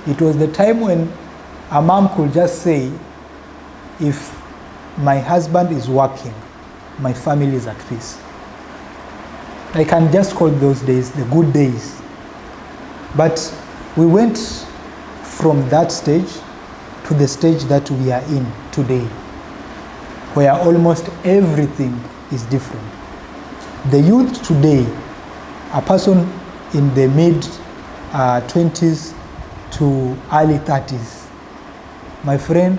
It was the time when a mom could just say, if my husband is working, my family is at peace. I can just call those days the good days. But we went from that stage to the stage that we are in today, where almost everything is different. The youth today, a person in the mid-20s to early 30s, my friend,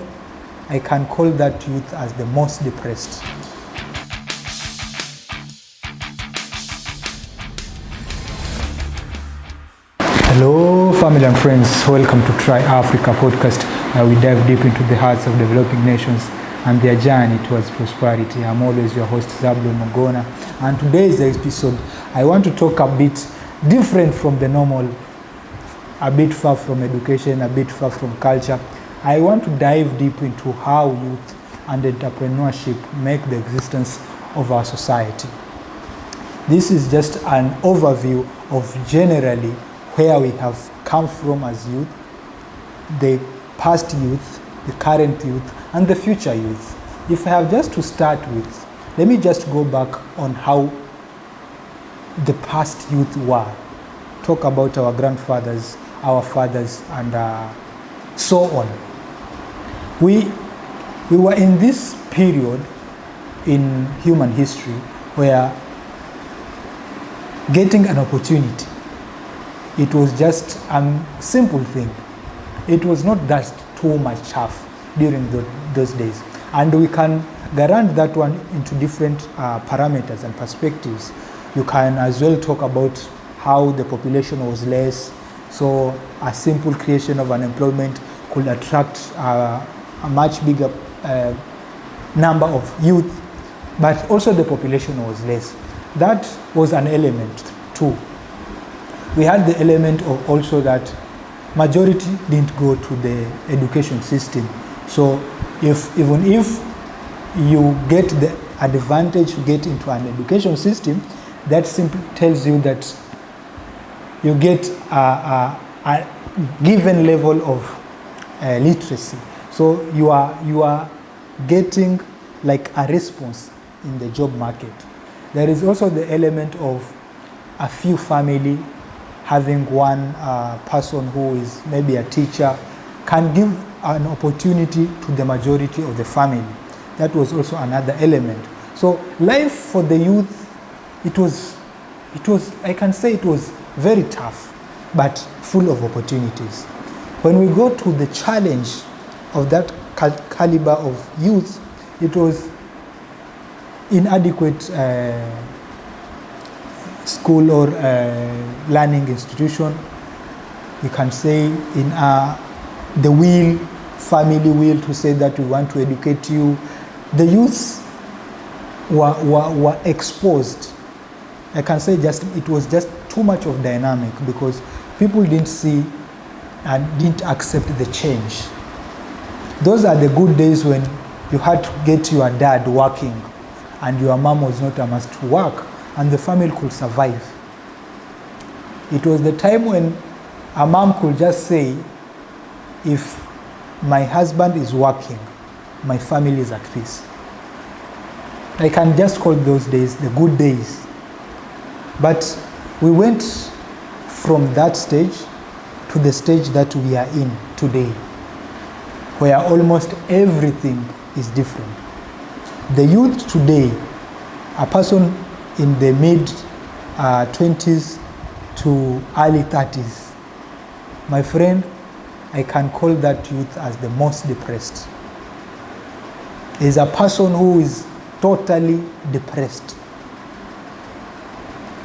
I can call that youth as the most depressed. Hello, family and friends. Welcome to Try Africa podcast, where we dive deep into the hearts of developing nations and their journey towards prosperity. I'm always your host, Zablon Mogona, and today's episode, I want to talk a bit different from the normal, a bit far from education, a bit far from culture. I want to dive deep into how youth and entrepreneurship make the existence of our society. This is just an overview of generally where we have come from as youth, the past youth, the current youth, and the future youth. If I have just to start with, let me just go back on how the past youth were. Talk about our grandfathers, our fathers, and so on. We were in this period in human history where getting an opportunity, it was just a simple thing. It was not that too much tough during those days. And we can guarantee that one into different parameters and perspectives. You can as well talk about how the population was less, so a simple creation of unemployment could attract a much bigger number of youth, but also the population was less. That was an element too. We had the element of also that majority didn't go to the education system. So even if you get the advantage to get into an education system, that simply tells you that you get a given level of literacy. So you are getting like a response in the job market. There is also the element of a few family having one person who is maybe a teacher can give an opportunity to the majority of the family. That was also another element. So life for the youth, it was I can say it was very tough, but full of opportunities. When we go to the challenge of that caliber of youth, it was inadequate school or learning institution. You can say in the family will to say that we want to educate you. The youths were exposed. I can say it was just too much of dynamic because people didn't see and didn't accept the change. Those are the good days when you had to get your dad working and your mom was not a must to work, and the family could survive. It was the time when a mom could just say, if my husband is working, my family is at peace. I can just call those days the good days. But we went from that stage to the stage that we are in today, where almost everything is different. The youth today, a person in the mid-20s to early 30s, my friend, I can call that youth as the most depressed. Is a person who is totally depressed.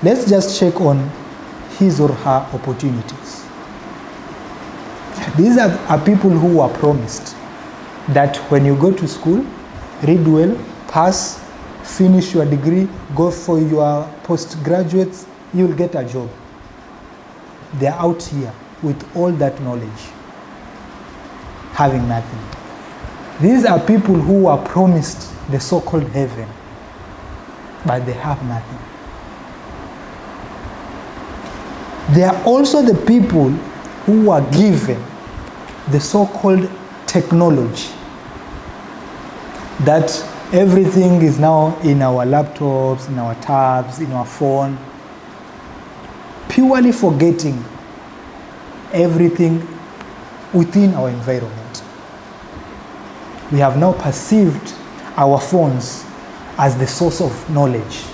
Let's just check on his or her opportunities. These are people who are promised that when you go to school, read well, pass, finish your degree, go for your postgraduates, you'll get a job. They're out here with all that knowledge, having nothing. These are people who are promised the so-called heaven, but they have nothing. They are also the people who are given the so-called technology, that everything is now in our laptops, in our tabs, in our phone, purely forgetting everything within our environment. We have now perceived our phones as the source of knowledge.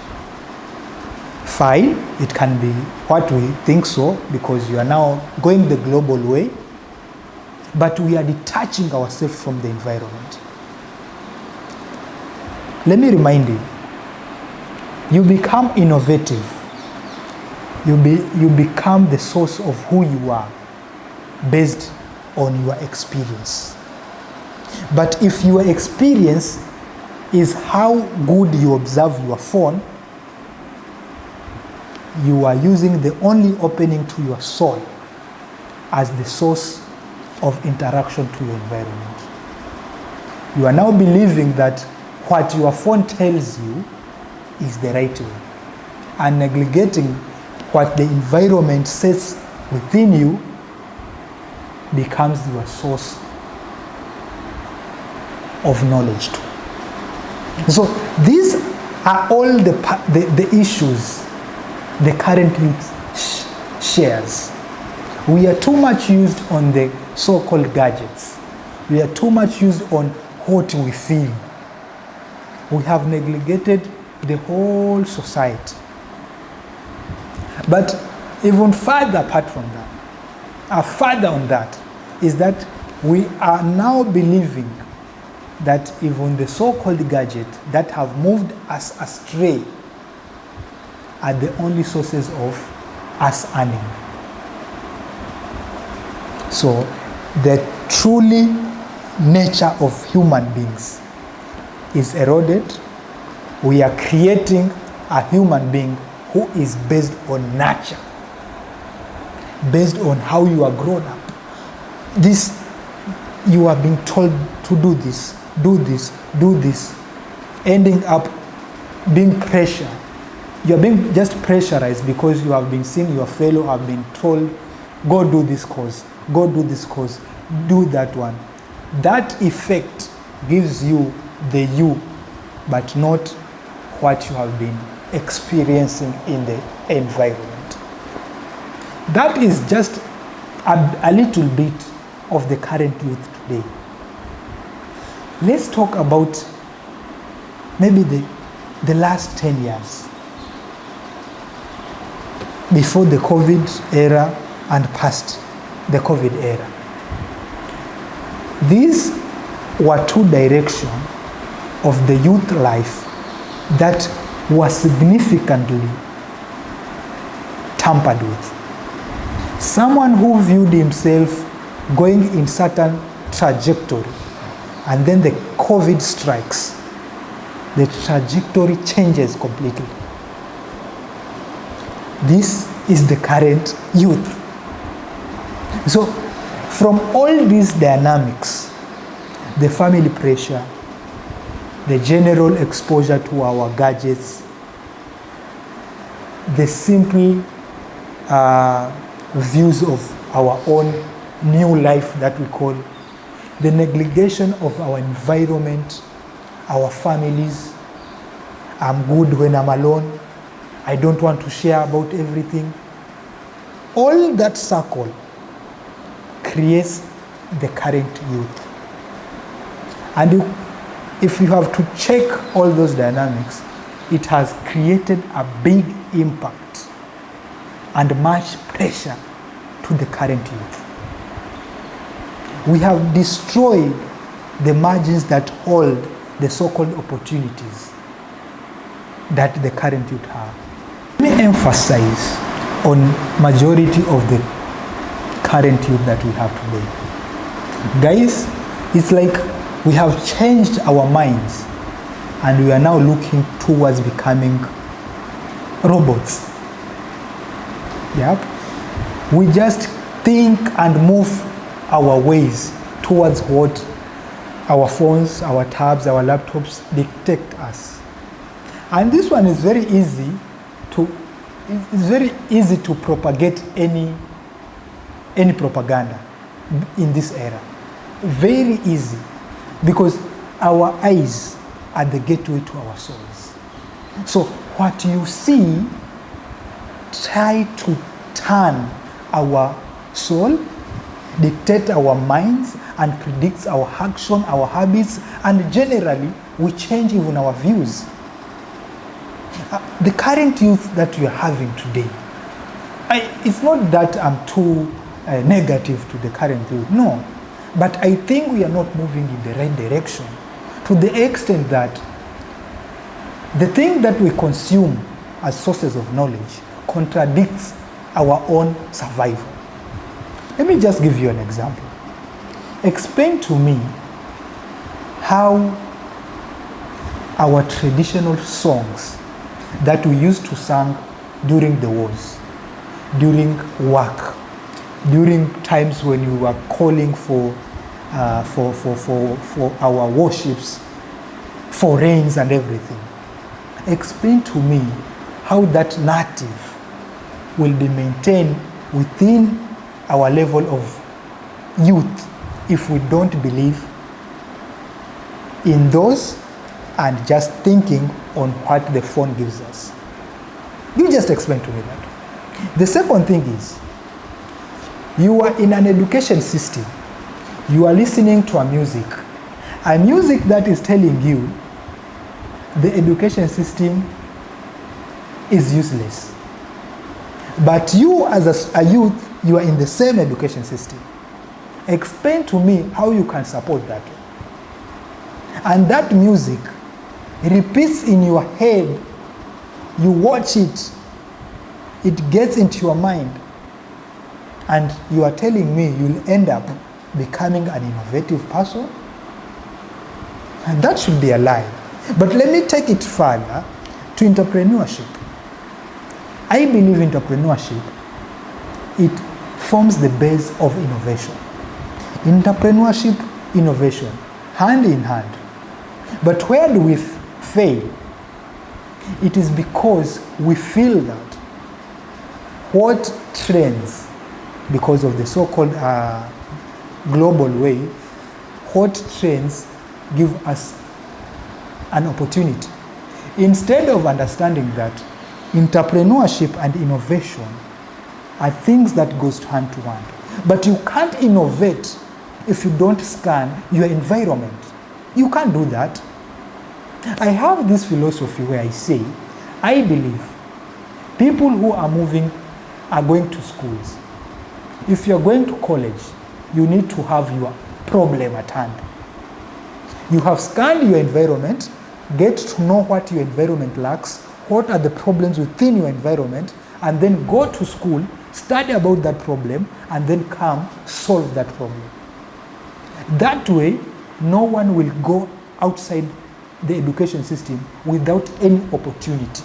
Fine, it can be what we think so, because you are now going the global way, but we are detaching ourselves from the environment. Let me remind you, you become innovative. You become the source of who you are based on your experience. But if your experience is how good you observe your phone, you are using the only opening to your soul as the source of interaction to your environment. You are now believing that what your phone tells you is the right way, and neglecting what the environment says within you becomes your source of knowledge too. So these are all the issues the current youth shares. We are too much used on the so-called gadgets. We are too much used on what we feel. We have neglected the whole society. But even further apart from that, further on that, is that we are now believing that even the so-called gadgets that have moved us astray are the only sources of us earning. So the truly nature of human beings is eroded. We are creating a human being who is based on nurture, based on how you are grown up. This, you are being told to do this, do this, do this, ending up being pressured. You are being just pressurized because you have been seeing your fellow have been told, go do this course, go do this course, do that one. That effect gives you the you, but not what you have been experiencing in the environment. That is just a little bit of the current youth today. Let's talk about maybe the last 10 years, before the COVID era and past the COVID era. These were two directions of the youth life that were significantly tampered with. Someone who viewed himself going in certain trajectory, and then the COVID strikes, the trajectory changes completely. This is the current youth. So from all these dynamics, the family pressure, the general exposure to our gadgets, the simple views of our own new life that we call, the negligation of our environment, our families. I'm good when I'm alone. I don't want to share about everything. All that circle creates the current youth. And if you have to check all those dynamics, it has created a big impact and much pressure to the current youth. We have destroyed the margins that hold the so-called opportunities that the current youth have. Let me emphasize on majority of the current youth that we have today. Guys, it's like we have changed our minds and we are now looking towards becoming robots. Yep. We just think and move our ways towards what our phones, our tabs, our laptops dictate us. And this one is very easy to propagate any propaganda. in this era? Very easy, because our eyes are the gateway to our souls. So what you see, try to turn our soul, dictate our minds, and predicts our action, our habits, and generally we change even our views. The current youth that we are having today, it's not that I'm too negative to the current youth, no. But I think we are not moving in the right direction, to the extent that the thing that we consume as sources of knowledge contradicts our own survival. Let me just give you an example. Explain to me how our traditional songs that we used to sing during the wars, during work, during times when we were calling for our worships, for rains and everything. Explain to me how that narrative will be maintained within our level of youth if we don't believe in those and just thinking on what the phone gives us. You just explain to me that. The second thing is, you are in an education system. You are listening to a music that is telling you the education system is useless. But you as a youth, you are in the same education system. Explain to me how you can support that. And that music repeats in your head. You watch it. It gets into your mind. And you are telling me you'll end up becoming an innovative person? And that should be a lie. But let me take it further to entrepreneurship. I believe entrepreneurship, it forms the base of innovation. Entrepreneurship, innovation, hand in hand. But where do we fail? It is because we feel that what trends, because of the so-called global way, what trends give us an opportunity. Instead of understanding that entrepreneurship and innovation are things that goes hand to hand. But you can't innovate if you don't scan your environment. You can't do that. I have this philosophy where I say, I believe people who are going to schools. If you're going to college, you need to have your problem at hand. You have scanned your environment, get to know what your environment lacks, what are the problems within your environment, and then go to school, study about that problem, and then come solve that problem. That way, no one will go outside the education system without any opportunity.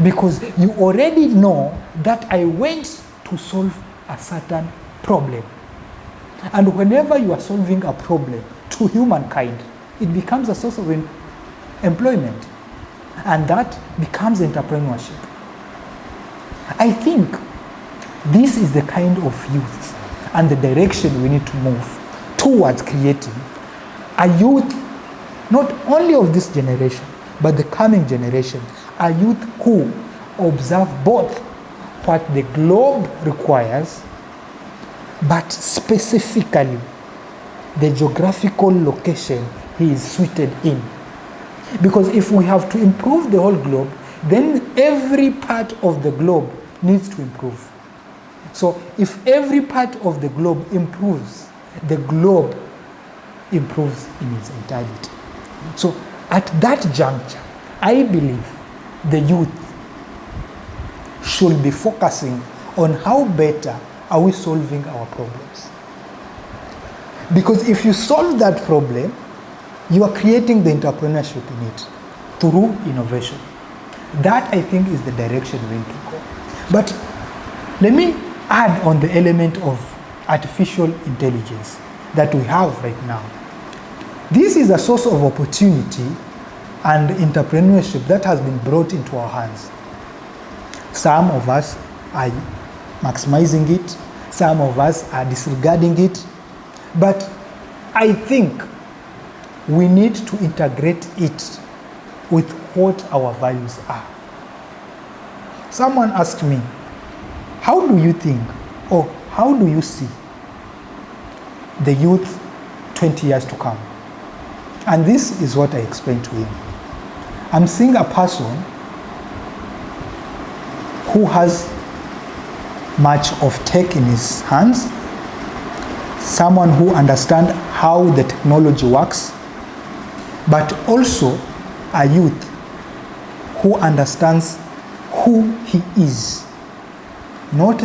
Because you already know that I went to solve a certain problem. And whenever you are solving a problem to humankind, it becomes a source of employment. And that becomes entrepreneurship. I think this is the kind of youth and the direction we need to move towards creating a youth, not only of this generation, but the coming generation, a youth who observe both what the globe requires, but specifically the geographical location he is suited in. Because if we have to improve the whole globe, then every part of the globe needs to improve. So if every part of the globe improves, the globe improves in its entirety. So at that juncture, I believe the youth should be focusing on how better are we solving our problems. Because if you solve that problem, you are creating the entrepreneurship in it through innovation. That, I think, is the direction we need to go. But let me add on the element of artificial intelligence that we have right now. This is a source of opportunity and entrepreneurship that has been brought into our hands. Some of us are maximizing it. Some of us are disregarding it. But I think we need to integrate it with what our values are. Someone asked me, how do you think, or how do you see the youth 20 years to come? And this is what I explained to him. I'm seeing a person who has much of tech in his hands, someone who understands how the technology works, but also a youth who understands who he is, not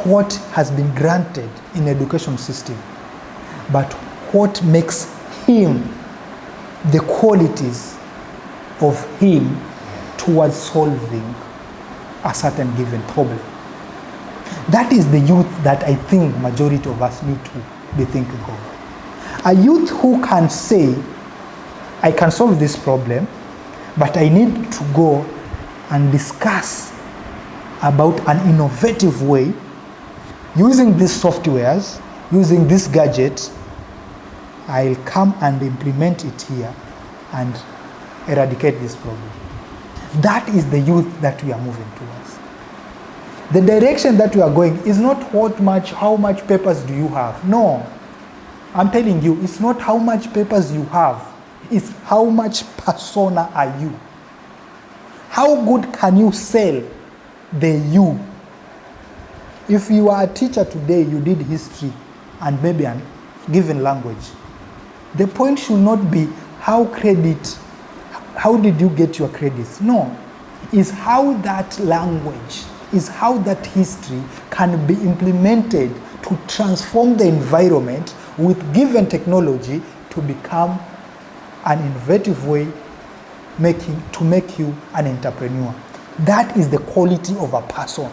what has been granted in the education system, but what makes him, the qualities of him towards solving a certain given problem. That is the youth that I think majority of us need to be thinking of. A youth who can say, I can solve this problem, but I need to go and discuss about an innovative way, using these softwares, using this gadget, I'll come and implement it here and eradicate this problem. That is the youth that we are moving towards. The direction that we are going is not how much papers do you have. No, I'm telling you, it's not how much papers you have. It's how much persona are you. How good can you sell the you? If you are a teacher today, you did history and maybe a given language. The point should not be how did you get your credits? No, it's how that language, is how that history can be implemented to transform the environment with given technology to become an innovative way to make you an entrepreneur. That is the quality of a person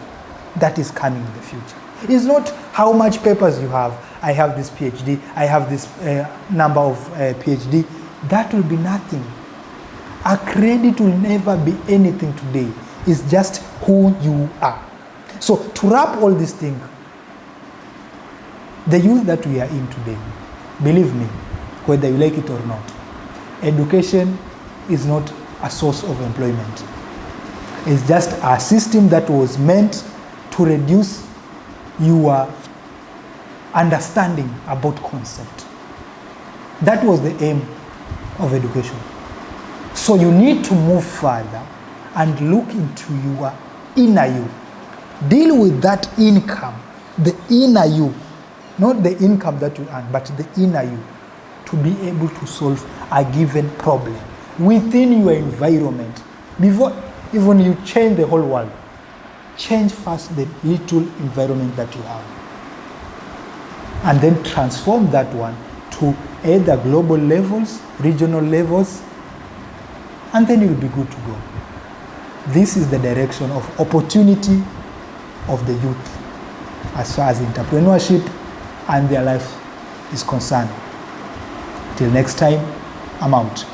that is coming in the future. It's not how much papers you have. I have this PhD, I have this number of PhD. That will be nothing. A credit will never be anything today. It's just who you are. So to wrap all these things, the youth that we are in today, believe me, whether you like it or not, education is not a source of employment. It's just a system that was meant to reduce your understanding about concept. That was the aim of education. So you need to move further and look into your inner you. Deal with that income, the inner you, not the income that you earn, but the inner you, to be able to solve a given problem within your environment. Before even you change the whole world, change first the little environment that you have, and then transform that one to either global levels, regional levels, and then you'll be good to go. This is the direction of opportunity of the youth as far as entrepreneurship and their life is concerned. Till next time, I'm out.